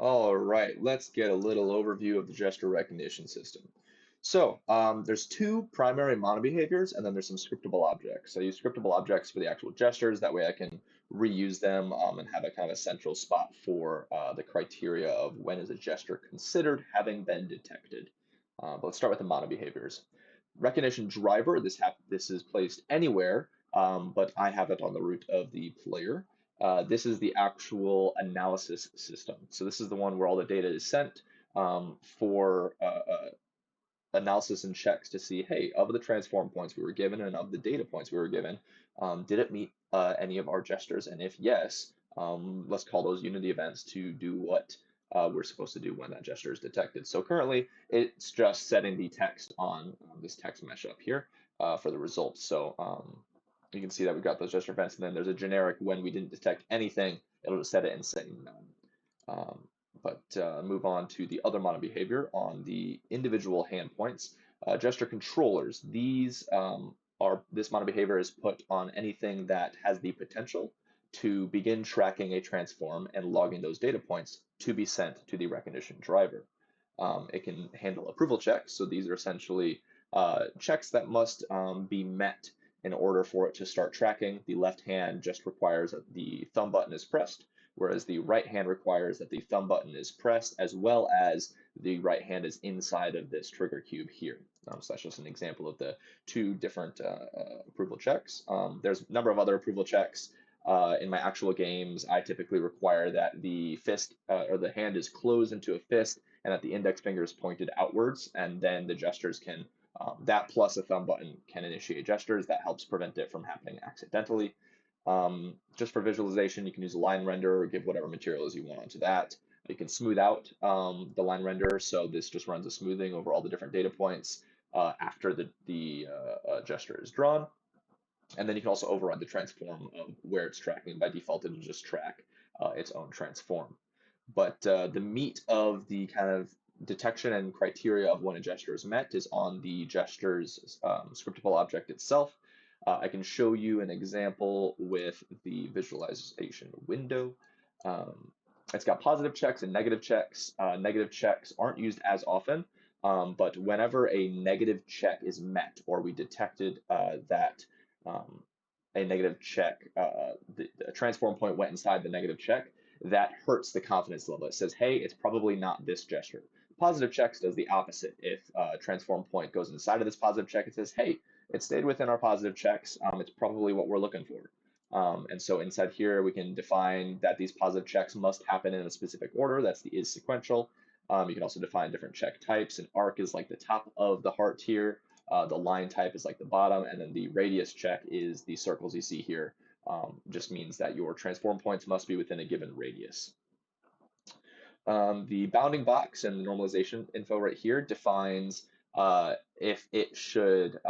All right, let's get a little overview of the gesture recognition system. There's two primary mono behaviors, and then there's some scriptable objects. I use scriptable objects for the actual gestures. That way I can reuse them and have a kind of a central spot for the criteria of when is a gesture considered having been detected. But let's start with the mono behaviors. Recognition driver, this is placed anywhere, but I have it on the root of the player. This is the actual analysis system. So this is the one where all the data is sent for analysis and checks to see, hey, of the transform points we were given and of the data points we were given, did it meet any of our gestures? And if yes, let's call those Unity events to do what we're supposed to do when that gesture is detected. So currently, it's just setting the text on this text mesh up here for the results. You can see that we've got those gesture events, and then there's a generic when we didn't detect anything, it'll just set it and say none. Move on to the other mono behavior on the individual hand points. Gesture controllers. This mono behavior is put on anything that has the potential to begin tracking a transform and logging those data points to be sent to the recognition driver. It can handle approval checks. So these are essentially checks that must be met in order for it to start tracking. The left hand just requires that the thumb button is pressed, whereas the right hand requires that the thumb button is pressed as well as the right hand is inside of this trigger cube here. So that's just an example of the two different approval checks. There's a number of other approval checks. In my actual games, I typically require that the fist or the hand is closed into a fist and that the index finger is pointed outwards, and then the gestures can, that plus a thumb button can initiate gestures. That helps prevent it from happening accidentally. Just for visualization, you can use a line render or give whatever materials you want onto that. You can smooth out the line render, so this just runs a smoothing over all the different data points after the gesture is drawn. And then you can also override the transform of where it's tracking. By default, it'll just track its own transform. But the meat of the kind of detection and criteria of when a gesture is met is on the gesture's scriptable object itself. I can show you an example with the visualization window. Um, it's got positive checks and negative checks. Negative checks aren't used as often, but whenever a negative check is met or we detected that um, a negative check, the transform point went inside the negative check, that hurts the confidence level. It says, hey, it's probably not this gesture. Positive checks does the opposite. If transform point goes inside of this positive check, it says, hey, it stayed within our positive checks. It's probably what we're looking for. And so inside here, we can define that these positive checks must happen in a specific order. That's the is sequential. You can also define different check types. An arc is like the top of the heart here. The line type is like the bottom, and then the radius check is the circles you see here. Just means that your transform points must be within a given radius. The bounding box and the normalization info right here defines if it should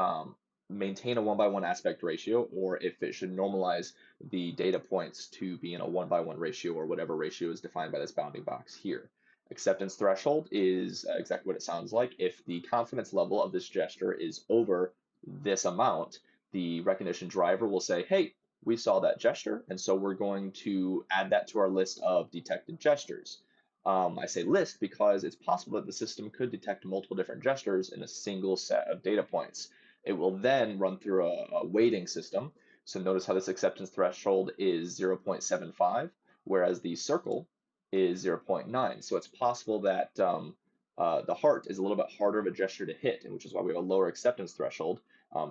maintain a 1:1 aspect ratio or if it should normalize the data points to be in a 1:1 ratio or whatever ratio is defined by this bounding box here. Acceptance threshold is exactly what it sounds like. If the confidence level of this gesture is over this amount, the recognition driver will say, hey, we saw that gesture, and so we're going to add that to our list of detected gestures. I say list because it's possible that the system could detect multiple different gestures in a single set of data points. It will then run through a weighting system. So notice how this acceptance threshold is 0.75, whereas the circle is 0.9. So it's possible that the heart is a little bit harder of a gesture to hit, and which is why we have a lower acceptance threshold.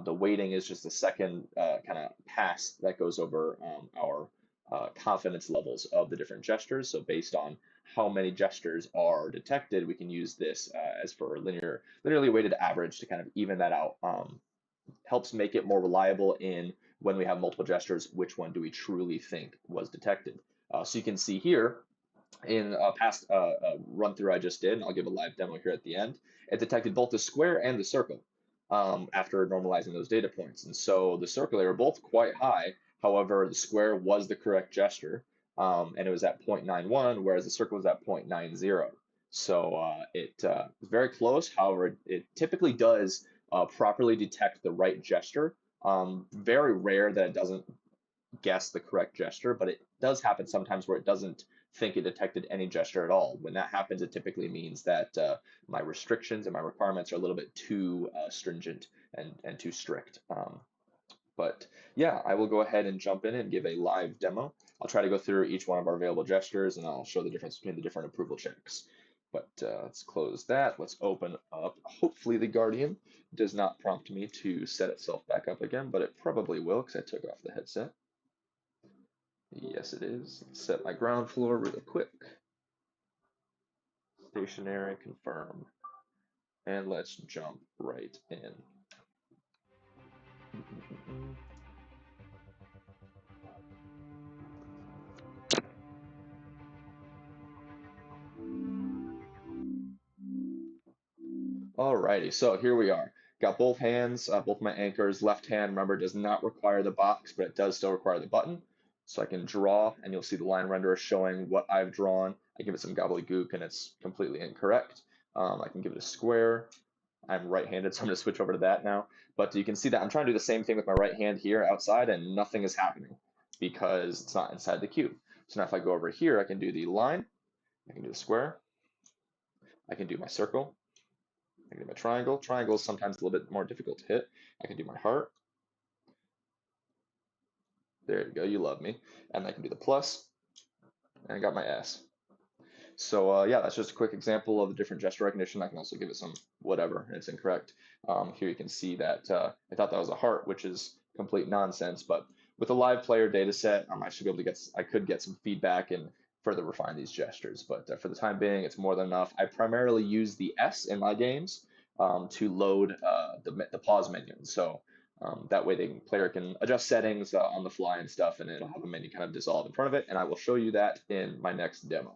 The weighting is just a second kind of pass that goes over our confidence levels of the different gestures. So based on how many gestures are detected, we can use this as for a linearly weighted average to kind of even that out. Helps make it more reliable in when we have multiple gestures, which one do we truly think was detected. So you can see here in a past run through I just did, and I'll give a live demo here at the end, it detected both the square and the circle after normalizing those data points. And so the circle, they were both quite high. However, the square was the correct gesture, and it was at 0.91, whereas the circle was at 0.90. So it was very close. However, it typically does properly detect the right gesture. Very rare that it doesn't guess the correct gesture, but it does happen sometimes where it doesn't think it detected any gesture at all. When that happens, it typically means that my restrictions and my requirements are a little bit too stringent and too strict. But yeah, I will go ahead and jump in and give a live demo. I'll try to go through each one of our available gestures and I'll show the difference between the different approval checks. But let's close that. Let's open up. Hopefully the Guardian does not prompt me to set itself back up again, but it probably will because I took off the headset. Yes, it is. Let's set my ground floor really quick. Stationary, confirm. And let's jump right in. Alrighty, so here we are. Got both hands, both my anchors. Left hand, remember, does not require the box, but it does still require the button. So I can draw, and you'll see the line renderer showing what I've drawn. I give it some gobbledygook, and it's completely incorrect. I can give it a square. I'm right-handed, so I'm going to switch over to that now. But you can see that I'm trying to do the same thing with my right hand here outside, and nothing is happening because it's not inside the cube. So now if I go over here, I can do the line, I can do the square, I can do my circle, I can do my triangle. Triangle is sometimes a little bit more difficult to hit. I can do my heart. There you go, you love me. And I can do the plus, and I got my S. So yeah, that's just a quick example of the different gesture recognition. I can also give it some whatever, and it's incorrect. Here you can see that I thought that was a heart, which is complete nonsense. But with a live player data set, I should be able to get, I could get some feedback and further refine these gestures. But for the time being, it's more than enough. I primarily use the S in my games to load the pause menu. So that way the player can adjust settings on the fly and stuff, and it'll have a menu kind of dissolve in front of it. And I will show you that in my next demo.